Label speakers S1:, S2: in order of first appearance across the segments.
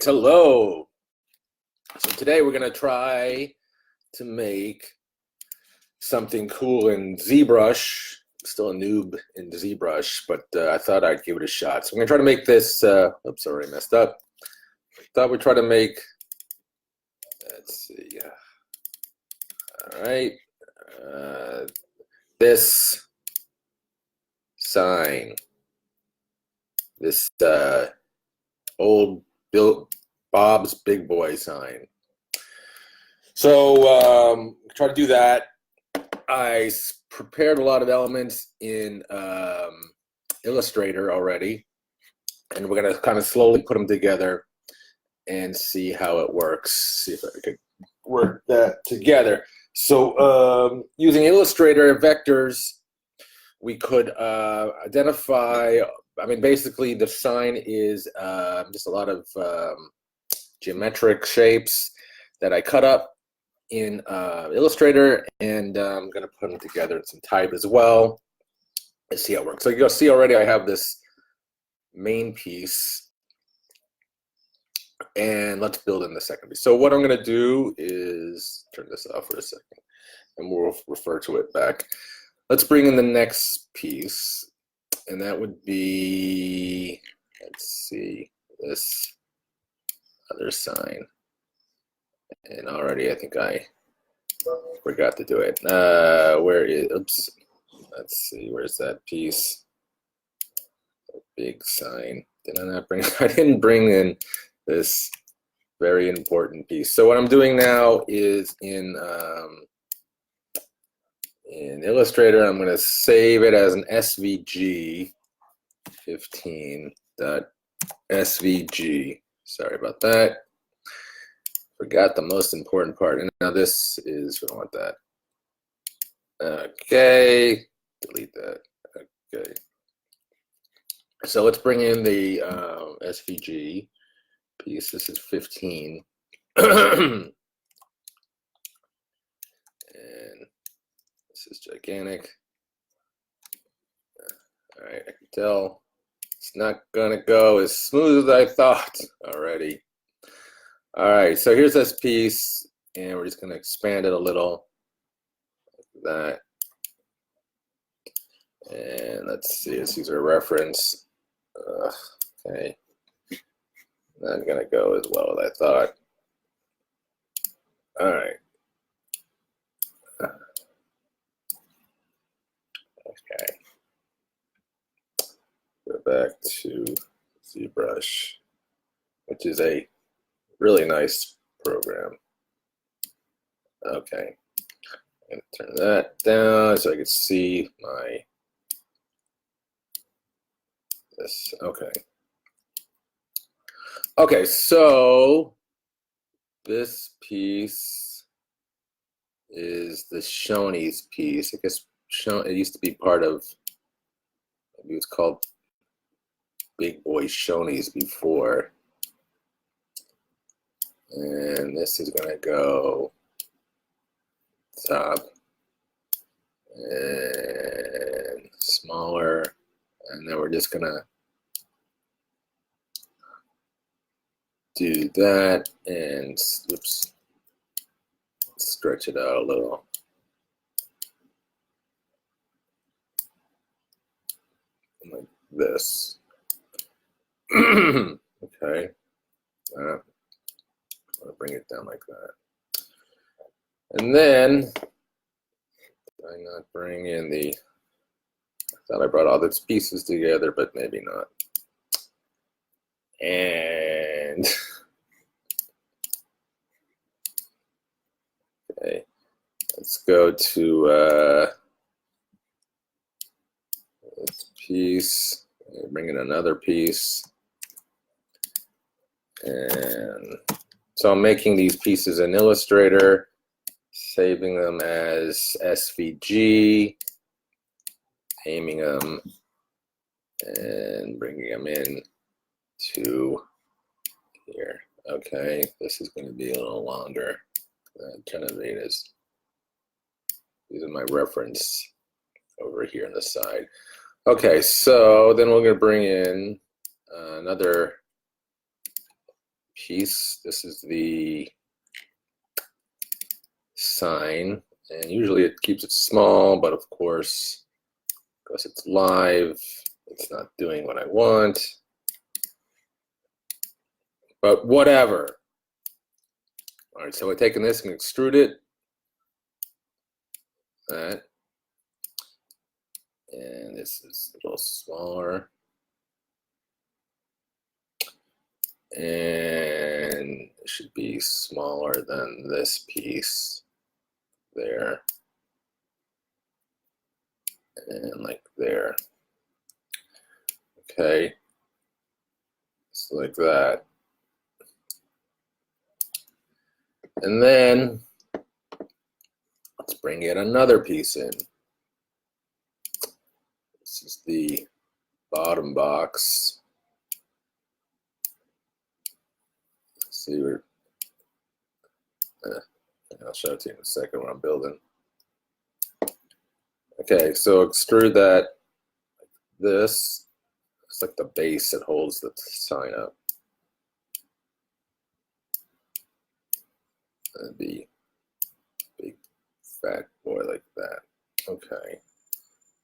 S1: hello. So today we're going to try to make something cool in ZBrush. I'm still a noob in ZBrush, but I thought I'd give it a shot. So I'm going to try to make this, oops, I already messed up. Thought we'd try to make, let's see, all right, this sign, this old Bob's Big Boy sign. So try to do that. I prepared a lot of elements in Illustrator already, and we're gonna kind of slowly put them together and see how it works. See if I could work that together. So using Illustrator vectors, we could identify, I mean, basically the sign is just a lot of geometric shapes that I cut up in Illustrator, and I'm going to put them together in some type as well and see how it works. So you'll see already I have this main piece, and let's build in the second piece. So what I'm going to do is turn this off for a second, and we'll refer to it back. Let's bring in the next piece, and that would be, let's see, this other sign. And already I think I forgot to do it. Where is, oops, let's see, where's that piece? A big sign. Did I not bring, I didn't bring in this very important piece. So what I'm doing now is in Illustrator, I'm going to save it as an SVG 15.svg. Sorry about that. Forgot the most important part. And now this is, we don't want that. Okay, delete that. Okay. So let's bring in the SVG piece. This is 15. And this is gigantic. All right, I can tell it's not gonna go as smooth as I thought already. All right, so here's this piece, and we're just gonna expand it a little, like that. And let's see, let's use our reference. Okay, not gonna go as well as I thought. All right. Okay. Go back to ZBrush, which is a really nice program. Okay, I'm gonna turn that down so I can see my this. Okay. Okay, so this piece is the Shoney's piece. I guess it used to be part of, maybe it was called Big Boy Shoney's before. And this is gonna go top and smaller, and then we're just gonna do that and oops, stretch it out a little. Like this. Okay. I'll bring it down like that. And then, did I not bring in the, I thought I brought all these pieces together, but maybe not. And, okay, let's go to this piece, bring in another piece. And so I'm making these pieces in Illustrator, saving them as SVG, aiming them, and bringing them in to here. Okay, this is going to be a little longer. These are my reference over here on the side. Okay, so then we're going to bring in another piece. This is the sign, and usually it keeps it small, but of course, because it's live, it's not doing what I want. But whatever. All right, so we're taking this and extrude it. That. And this is a little smaller. And it should be smaller than this piece there. And like there. Okay. So like that. And then let's bring yet another piece in. This is the bottom box. Let's see where. I'll show it to you in a second when I'm building. Okay, so extrude that. This. It's like the base that holds the sign up. And be big fat boy like that. Okay.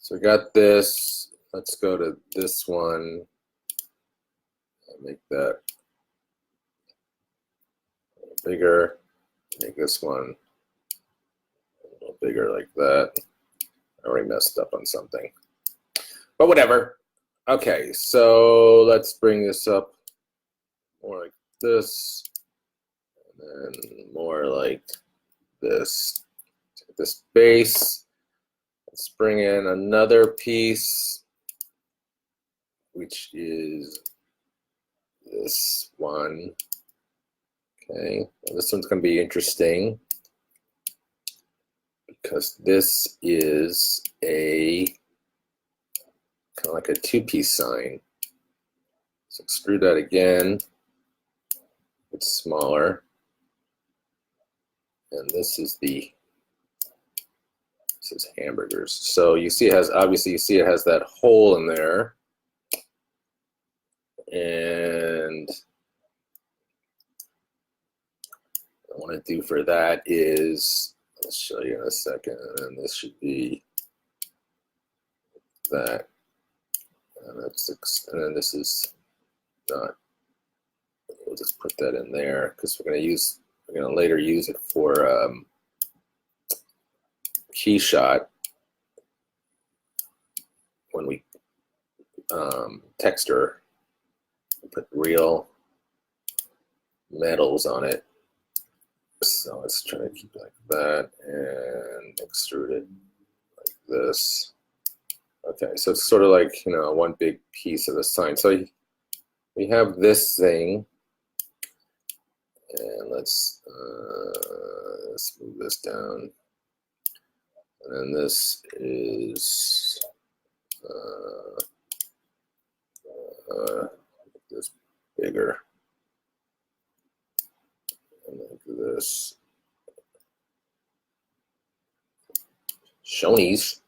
S1: So we got this. Let's go to this one. I'll make that a little bigger. Make this one a little bigger like that. I already messed up on something. But whatever. Okay, so let's bring this up more like this. And then more like this. Take this base. Let's bring in another piece, which is this one. Okay, well, this one's going to be interesting because this is a kind of like a two-piece sign. So extrude that again. It's smaller. And this is hamburgers. So you see it has, obviously you see it has that hole in there. And what I want to do for that is, I'll show you in a second, and this should be that. And then this is not, we'll just put that in there because we're going to later use it for key shot when we texture, put real metals on it. So let's try to keep it like that and extrude it like this. Okay, so it's sort of like, you know, one big piece of the sign. So we have this thing, and let's move this down. And then this is this bigger. And like this. Shonies.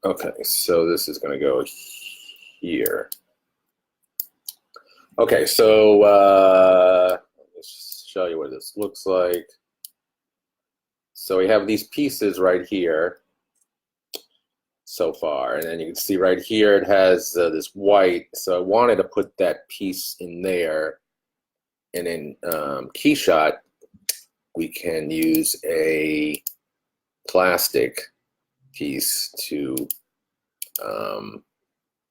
S1: Okay, so this is going to go here. Okay, so let's show you what this looks like. So we have these pieces right here so far, and then you can see right here it has this white. So I wanted to put that piece in there, and in Keyshot we can use a plastic piece to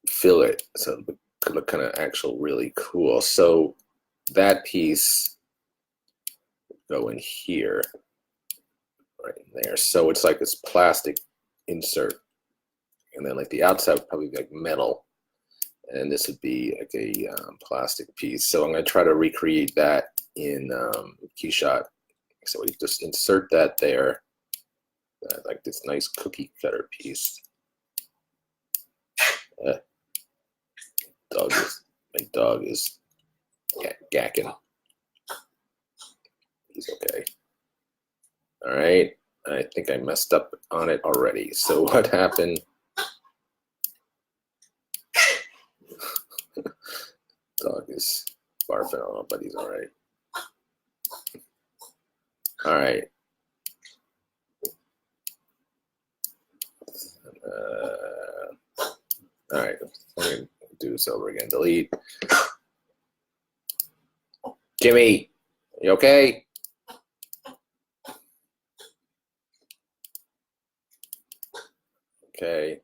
S1: fill it, so it could look kind of actual really cool. So that piece would go in here, right in there. So it's like this plastic insert, and then like the outside would probably be like metal, and this would be like a plastic piece. So I'm going to try to recreate that in Keyshot. So we just insert that there, like this nice cookie cutter piece. My dog is gacking. He's okay. All right, I think I messed up on it already. So what happened? Dog is barfing on, but he's all right. All right. All right. Let me do this over again. Delete. Jimmy, you okay? Okay.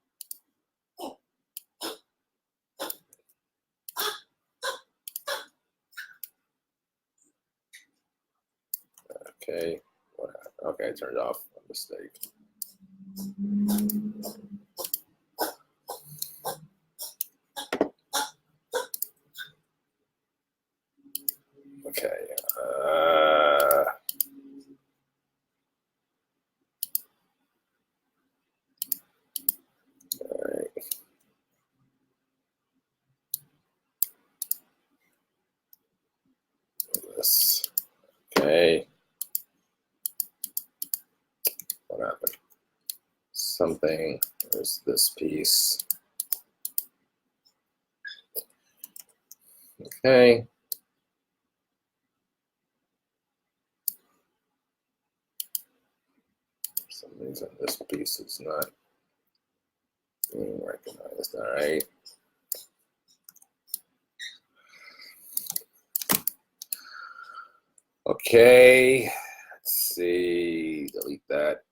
S1: Okay. Okay, I turned off. A mistake. Okay. All right. This. Okay. What happened? Something. There's this piece. Okay. For some reason, this piece is not being recognized. All right. Okay. Let's see. Delete that.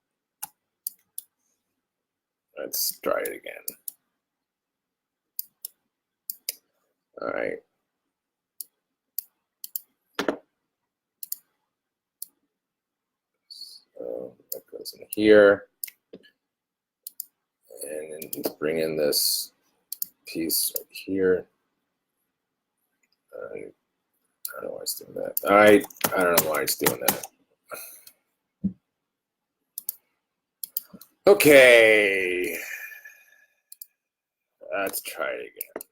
S1: Let's try it again. All right. So that goes in here. And then let's bring in this piece right here. I don't know why it's doing that. All right. I don't know why it's doing that. Okay. Let's try it again.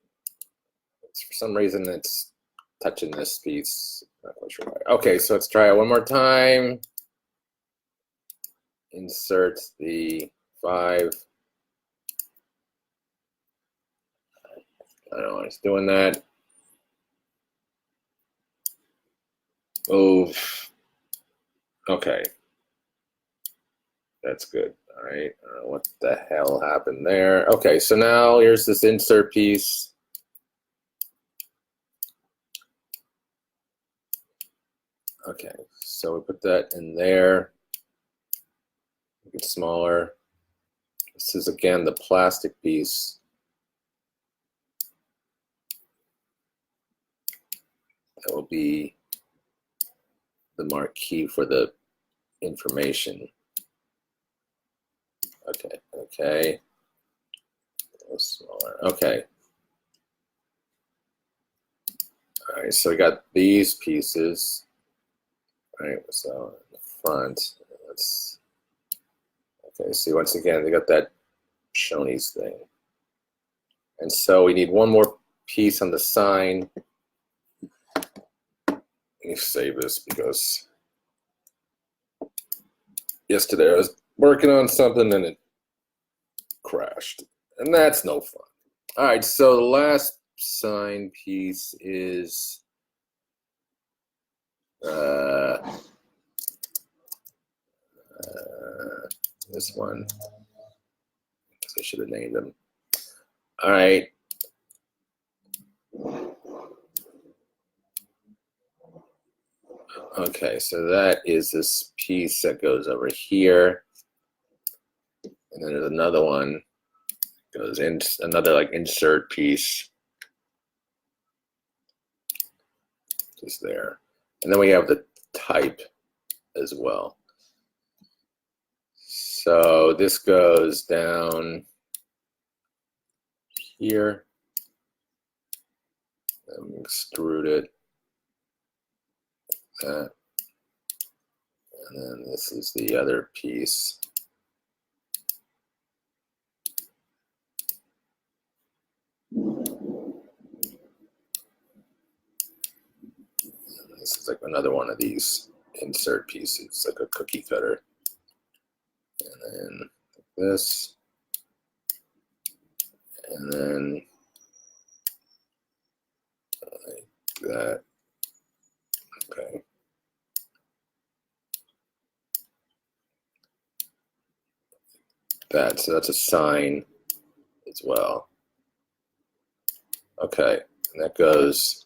S1: For some reason, it's touching this piece. Not quite sure why. Okay, so let's try it one more time. Insert the 5. I don't know why it's doing that. Oh, okay. That's good. All right. I don't know what the hell happened there. Okay, so now here's this insert piece. Okay, so we put that in there. Make it smaller. This is again the plastic piece. That will be the marquee for the information. Okay, okay. A little smaller. Okay. All right, so we got these pieces. All right, so in the front, let's. Okay, see, once again, they got that Shoney's thing. And so we need one more piece on the sign. Let me save this because yesterday I was working on something and it crashed. And that's no fun. All right, so the last sign piece is this one. I should have named them. All right. Okay, so that is this piece that goes over here. And then there's another one goes in, another like insert piece just there. And then we have the type as well. So this goes down here. And extrude it. That. And then this is the other piece. This is like another one of these insert pieces, like a cookie cutter. And then this. And then like that. Okay. That, so that's a sign as well. Okay, and that goes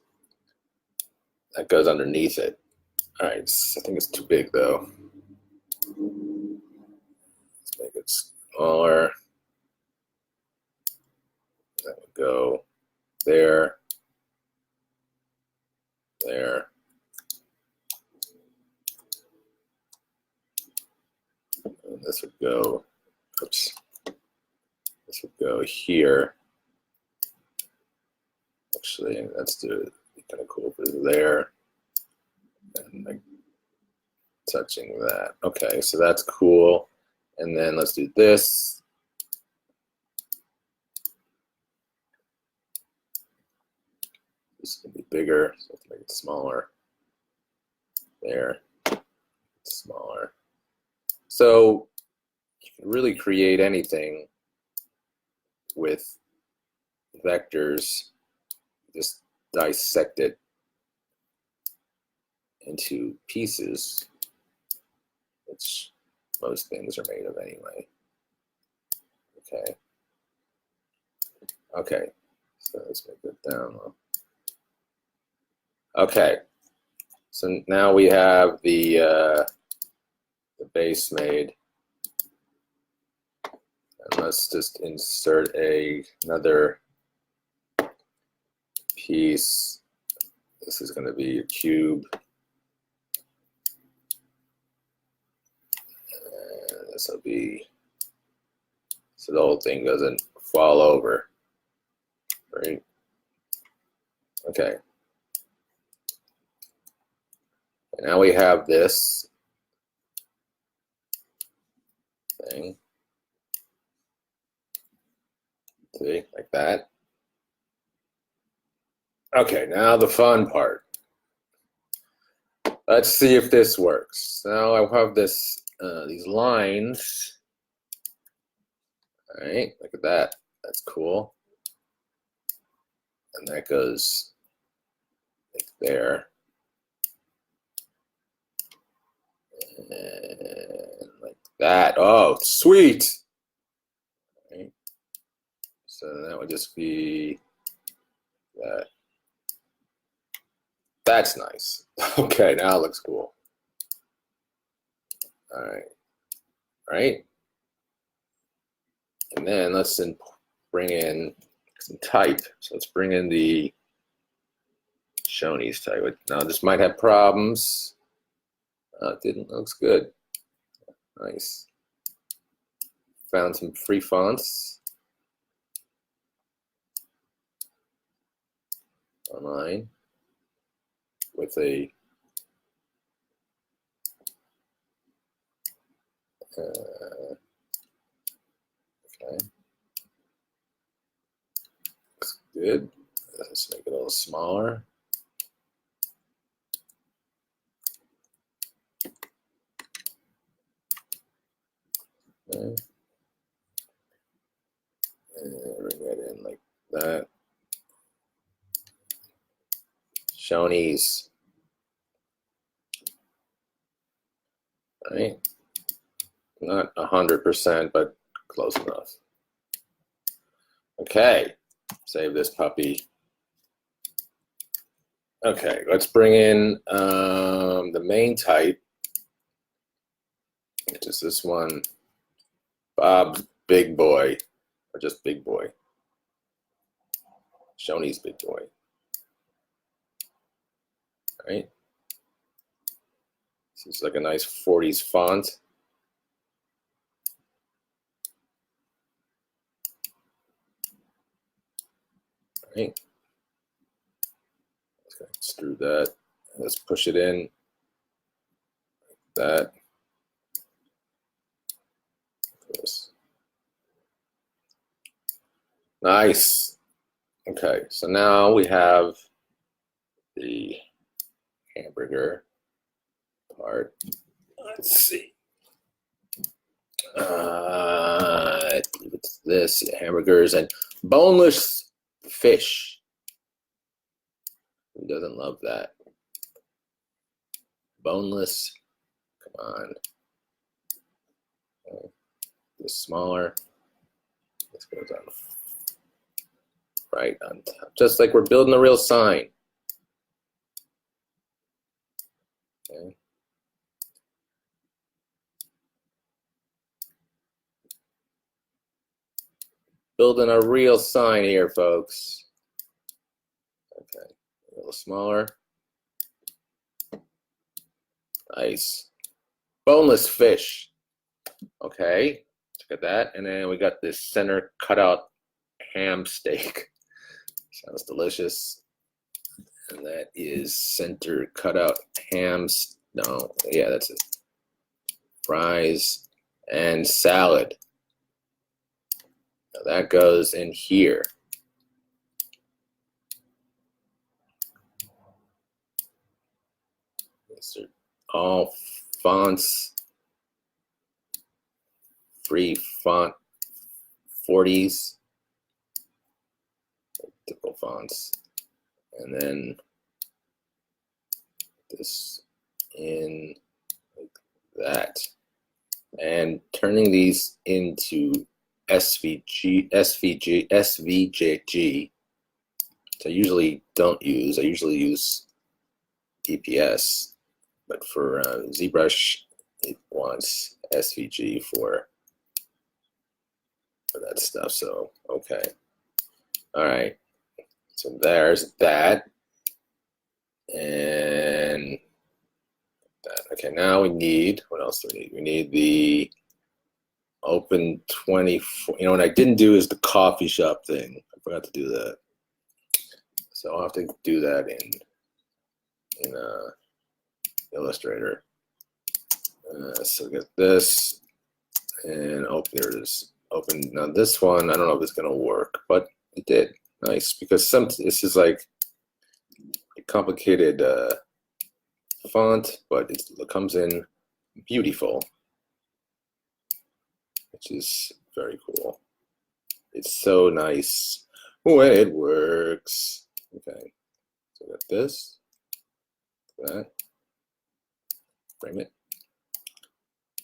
S1: underneath it. All right, I think it's too big though. Let's make it smaller. That would go there, there. And this would go, oops, this would go here. Actually, let's do it. Kind of cool if it's there. And like touching that. Okay, so that's cool. And then let's do this. This can be bigger, so let's make it smaller. There, smaller. So you can really create anything with vectors. Just dissect it into pieces, which most things are made of anyway. Okay. Okay. So let's make that down. Okay. So now we have the base made. And let's just insert another piece. This is going to be a cube. And this will be, so the whole thing doesn't fall over. Right? Okay. And now we have this thing. See, like that. Okay, now the fun part. Let's see if this works. Now I have this these lines. All right, look at that. That's cool. And that goes like there. And like that. Oh, sweet. All right. So that would just be that. That's nice. Okay, now it looks cool. All right. All right. And then let's bring in some type. So let's bring in the Shoney's type. Now this might have problems. It didn't. Looks good. Nice. Found some free fonts online with a okay. Looks good. Let's make it a little smaller. Okay. And bring that in like that. Shoney's. Right? Not 100%, but close enough. Okay, save this puppy. Okay, let's bring in the main type, which is this one, Bob's Big Boy, or just Big Boy. Shoney's Big Boy. All right. This is like a nice 40s font. All right. Let's extrude that. Let's push it in. Like that. This. Nice. Okay, so now we have the hamburger part. Let's see. I believe it's this, hamburgers and boneless fish. Who doesn't love that? Boneless. Come on. Okay. This smaller. This goes on right on top. Just like we're building a real sign. Okay. Building a real sign here, folks. Okay, a little smaller. Nice. Boneless fish. Okay, look at that. And then we got this center cutout ham steak. Sounds delicious. And that is center cutout ham. No, yeah, that's it. Fries and salad. Now that goes in here. These are all fonts. Free font 40s. Typical fonts. And then this in like that. And turning these into SVJG, which I usually don't use. I usually use EPS, but for ZBrush, it wants SVG for that stuff. So, okay. All right. So there's that. And that. Okay, now we need, what else do we need? We need the open 24. You know, what I didn't do is the coffee shop thing. I forgot to do that. So I'll have to do that in Illustrator. So get this and open. There it is. Open. Now this one, I don't know if it's gonna work, but it did. Nice, because this is like a complicated font, but it comes in beautiful, which is very cool. It's so nice when it works. Okay, so got this, that, frame it,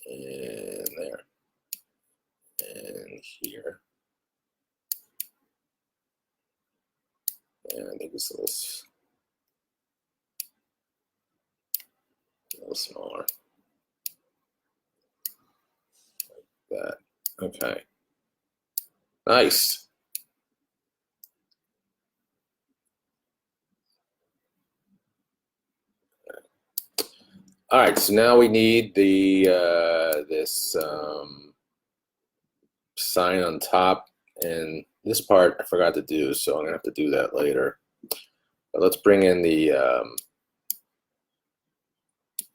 S1: and there, and here, and I think it's a little smaller, like that. Okay, nice. All right, so now we need the this sign on top, and this part I forgot to do, so I'm gonna have to do that later. But let's bring in the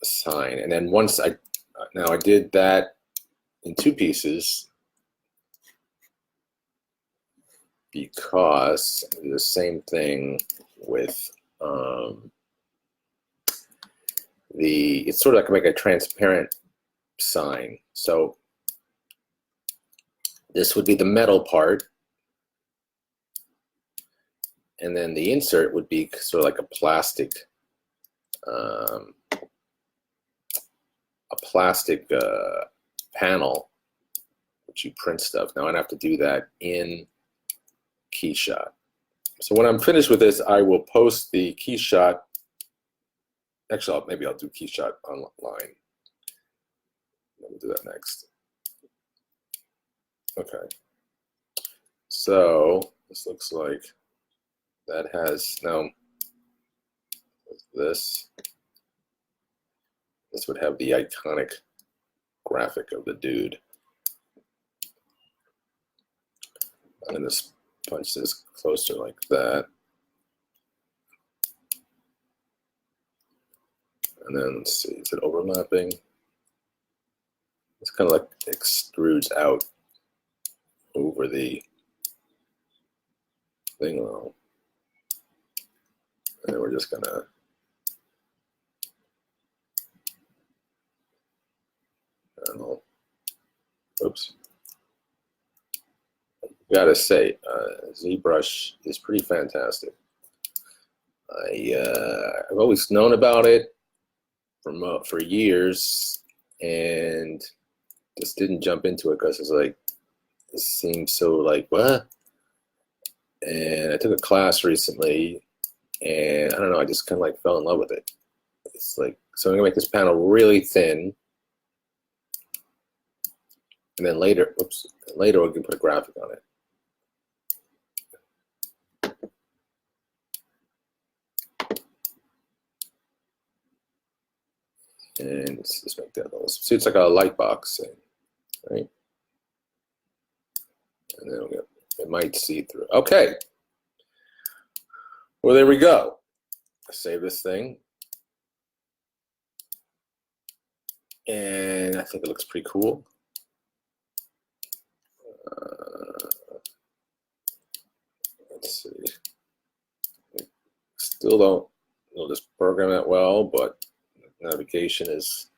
S1: sign, and then once I did that in two pieces because I do the same thing with it's sort of like make a transparent sign. So this would be the metal part, and then the insert would be sort of like a plastic panel, which you print stuff. Now I'd have to do that in Keyshot. So when I'm finished with this, I will post the Keyshot. Actually, maybe I'll do Keyshot online. We'll do that next. Okay. So this looks like that has now this. This would have the iconic graphic of the dude. I'm going to punch this closer like that. And then let's see, is it overlapping? It's kind of like extrudes out over the thing though. And then we're just gonna I don't know. Oops. Gotta say, ZBrush is pretty fantastic. I've always known about it for years, and just didn't jump into it because it's like it seems so like what. And I took a class recently, and I don't know, I just kind of like fell in love with it. It's like, so I'm gonna make this panel really thin, and then later, later we can put a graphic on it. And let's just make that little, see, it's like a light box thing, right? And then it might see through. Okay. Well, there we go. Save this thing. And I think it looks pretty cool. Let's see. Still don't know this program that well, but navigation is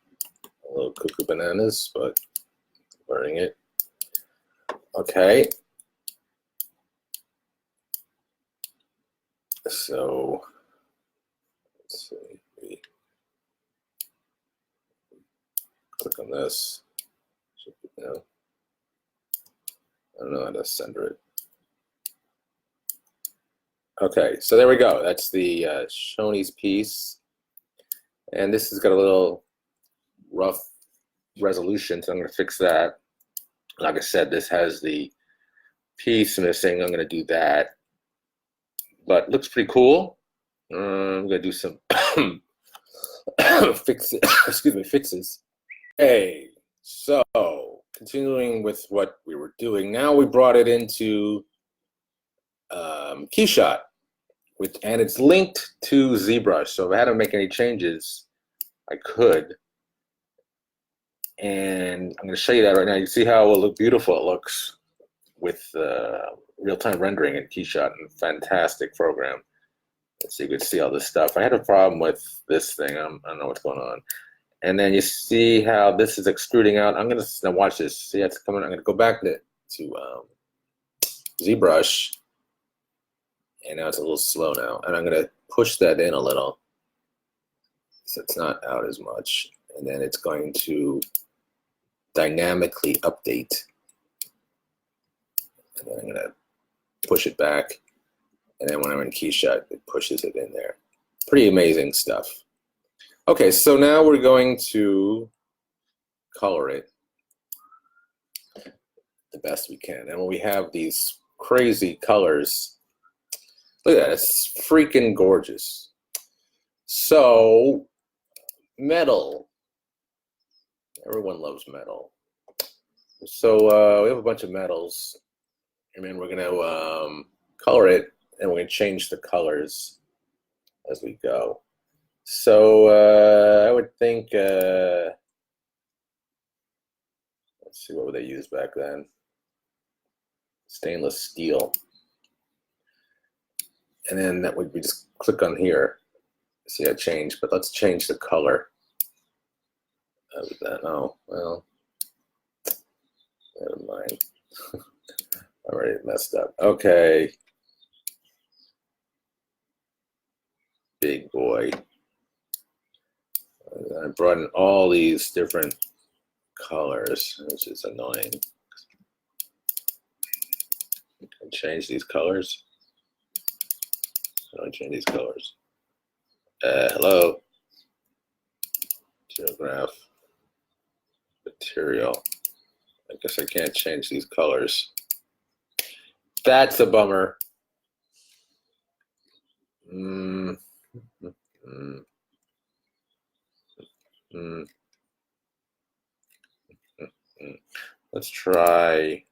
S1: a little cuckoo bananas, but learning it. Okay. So let's see. Click on this. You know, I don't know how to center it. Okay, so there we go. That's the Shoney's piece. And this has got a little rough resolution, so I'm going to fix that. Like I said, this has the piece missing. I'm going to do that. But it looks pretty cool. I'm going to do some fixes. Okay, so continuing with what we were doing, now we brought it into Keyshot, and it's linked to ZBrush. So if I had to make any changes, I could. And I'm going to show you that right now. You see how beautiful it looks with real-time rendering in Keyshot, a fantastic program. So you could see all this stuff. I had a problem with this thing. I don't know what's going on. And then you see how this is extruding out. I'm going to now watch this. See how it's coming. I'm going to go back to ZBrush. And now it's a little slow now. And I'm going to push that in a little so it's not out as much. And then it's going to dynamically update. And then I'm going to push it back. And then when I'm in Keyshot, it pushes it in there. Pretty amazing stuff. Okay, so now we're going to color it the best we can. And when we have these crazy colors, look at that, it's freaking gorgeous. So, metal. Everyone loves metal. So we have a bunch of metals, and then we're gonna color it, and we're gonna change the colors as we go. So I would think, let's see, what would they use back then? Stainless steel. And then that would be just click on here. See how it changed, but let's change the color of that. Oh, well, never mind. I already messed up. Okay. Big boy. I brought in all these different colors, which is annoying. And change these colors. How do I change these colors? Hello. Geograph. Material. I guess I can't change these colors. That's a bummer. Let's try.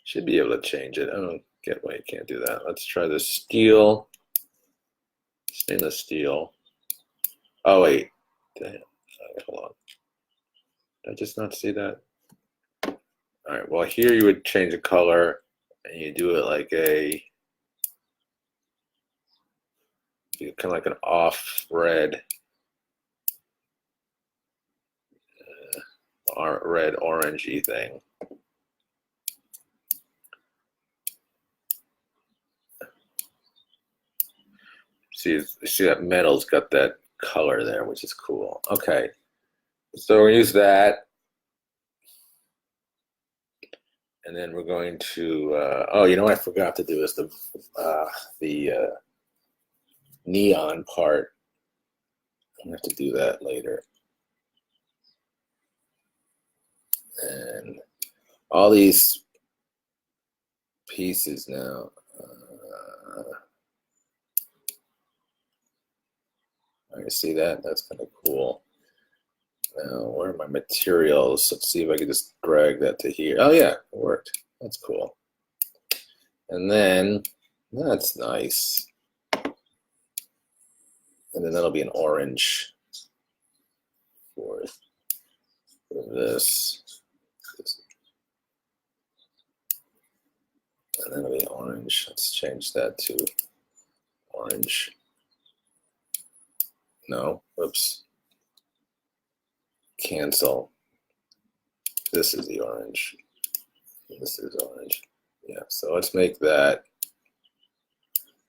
S1: Should be able to change it. I don't get why you can't do that. Let's try the steel. Stainless steel. Oh wait. Damn. Hold on. Did I just not see that? All right. Well, here you would change the color, and you do it like kind of like an off red. Red orangey thing. see that metal's got that color there, which is cool. Okay, so we use that. And then we're going to, oh, you know what I forgot to do is the neon part. I'm going to have to do that later. And all these pieces now. I see that. That's kind of cool. Now, where are my materials? Let's see if I can just drag that to here. Oh yeah, it worked. That's cool. And then that's nice. And then that'll be an orange for this. And then it'll be orange. Let's change that to orange. No, whoops. Cancel. This is the orange. This is orange. Yeah, so let's make that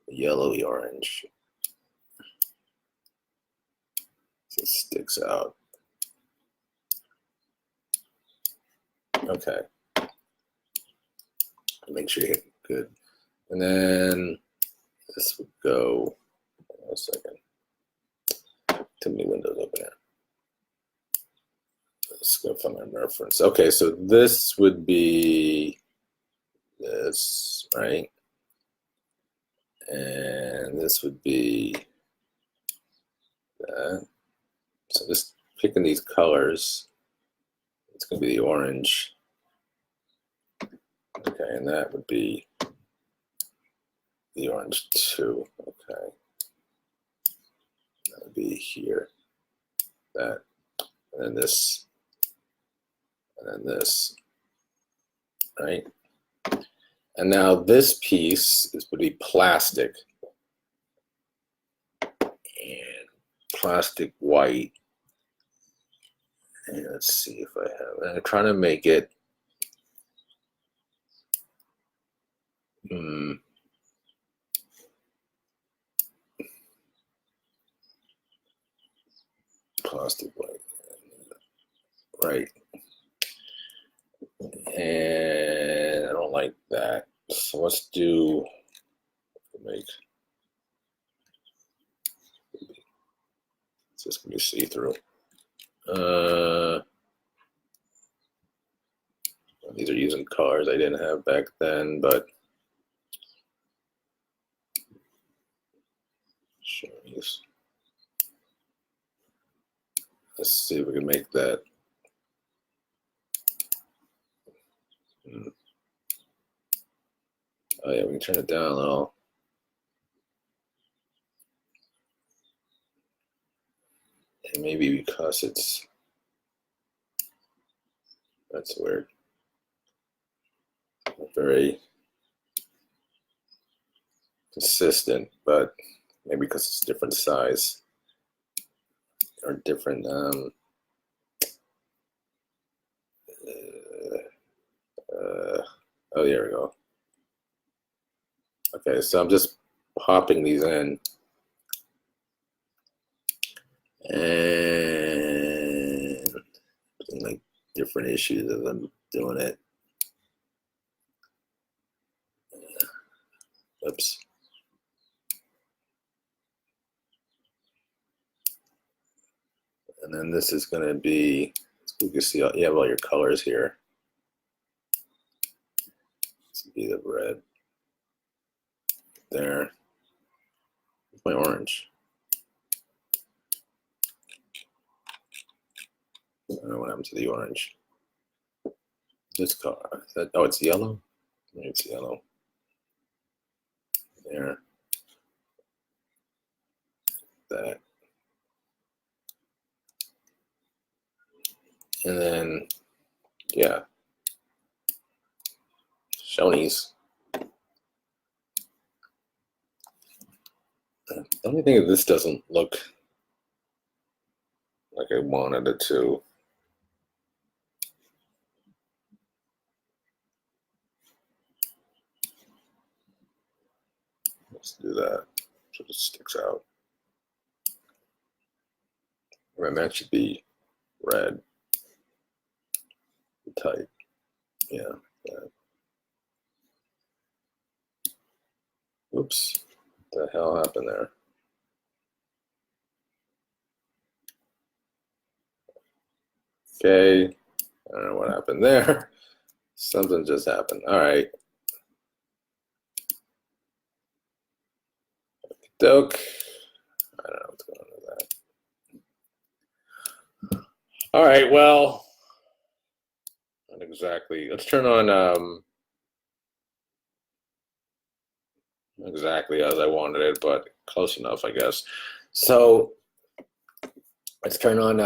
S1: yellowy orange. So it sticks out. Okay. Make sure you hit it good. And then this would go, a second. Too many windows open here. Let's go find my reference. Okay, so this would be this, right? And this would be that. So just picking these colors, it's going to be the orange. Okay, and that would be the orange too. Okay. That would be here. That. And then this. And then this. Right? And now this piece would be plastic. And plastic white. And let's see if I have it. I'm trying to make it plastic white. Right. And I don't like that. So let's do make it's just gonna be see-through. These are using colors I didn't have back then, but let's see if we can make that. Oh yeah, we can turn it down a little. And maybe because that's weird. Very consistent, but maybe because it's different size or different oh, there we go. Okay, so I'm just popping these in. And like different issues of them doing it. Oops. And then this is going to be, you can see you have all your colors here. This would be the red. There. My orange. I don't know what happened to the orange. This color. Oh, it's yellow? It's yellow. There. That. And then, yeah. Shonies. The only thing is this doesn't look like I wanted it to. Let's do that. So it sticks out. And that should be red. Tight. Yeah. Oops. What the hell happened there? Okay. I don't know what happened there. Something just happened. All right. Doke. I don't know what's going on with that. All right. Well, not exactly. Let's turn on exactly as I wanted it, but close enough, I guess. So let's turn on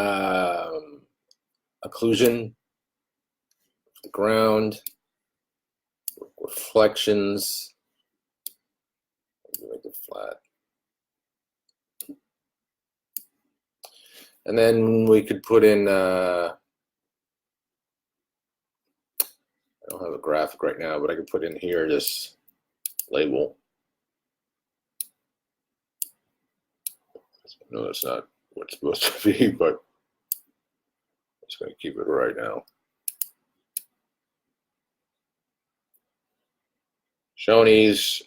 S1: occlusion, the ground, reflections. Make it flat. And then we could put in, I don't have a graphic right now, but I could put in here this label. No, that's not what it's supposed to be, but I'm just going to keep it right now. Shoney's.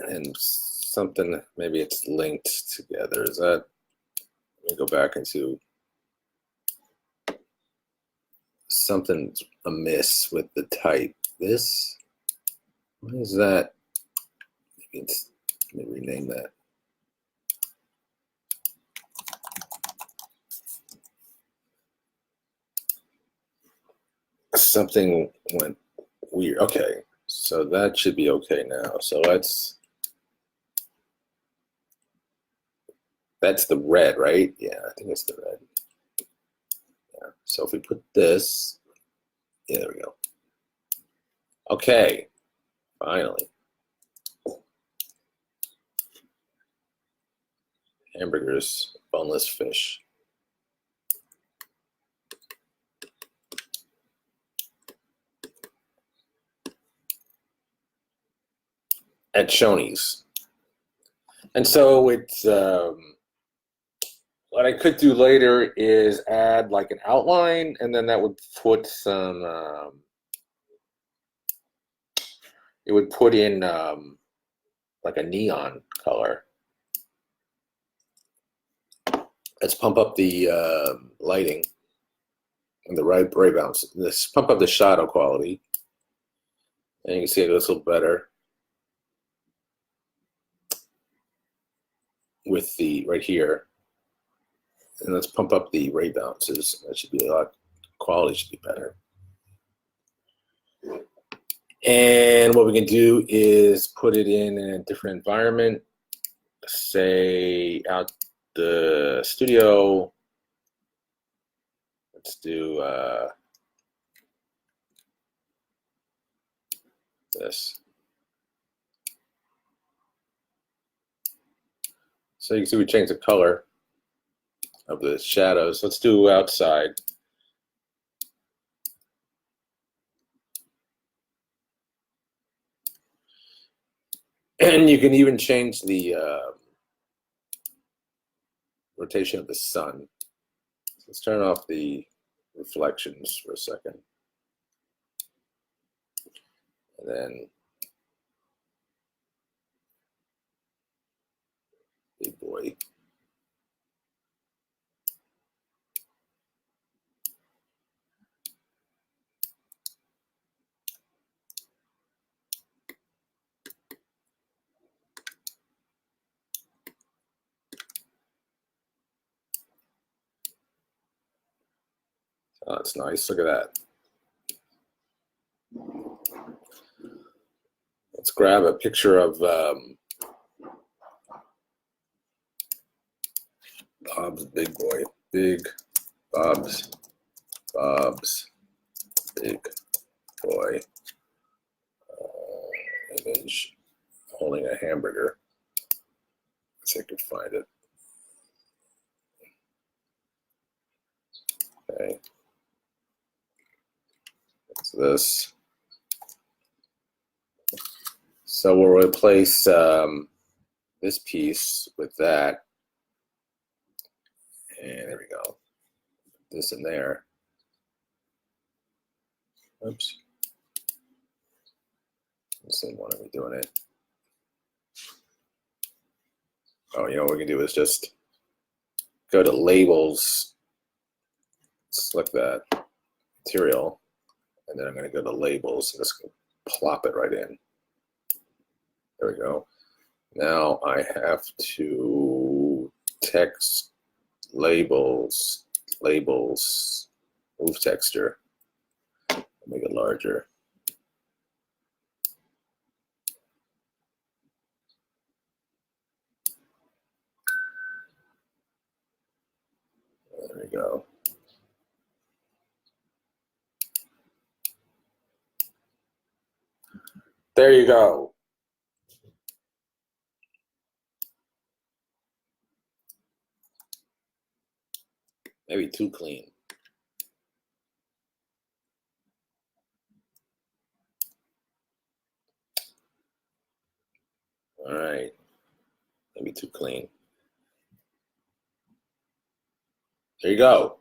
S1: And something, maybe it's linked together. Is that, let me go back into something amiss with the type. This, what is that? Maybe it's, let me rename that. Something went weird. Okay, so that should be okay now. So that's the red, right? Yeah, I think it's the red. Yeah. So if we put this, yeah, there we go. Okay, finally. Hamburgers, boneless fish. At Shoney's. And so it's, what I could do later is add like an outline, and then that would put some, it would put in like a neon color. Let's pump up the lighting and the ray bounce. Let's pump up the shadow quality. And you can see it looks a little better with the, right here. And let's pump up the ray bounces. That should be a lot, quality should be better. And what we can do is put it in a different environment, say out the studio. Let's do this. So you can see we changed the color of the shadows. Let's do outside. And you can even change the rotation of the sun. So let's turn off the reflections for a second. And then, big boy. Oh, that's nice. Look at that. Let's grab a picture of Bob's big boy. Big Bob's big boy. Image holding a hamburger. Let's see if I can find it. Okay. What's this? So we'll replace this piece with that. And there we go. This in there. Oops. Same one, are we doing it? Oh, you know what we can do is just go to labels, select that material, and then I'm going to go to labels and just plop it right in. There we go. Now I have to text labels, move texture, make it larger. There we go. There you go. Maybe too clean. All right. Maybe too clean. There you go.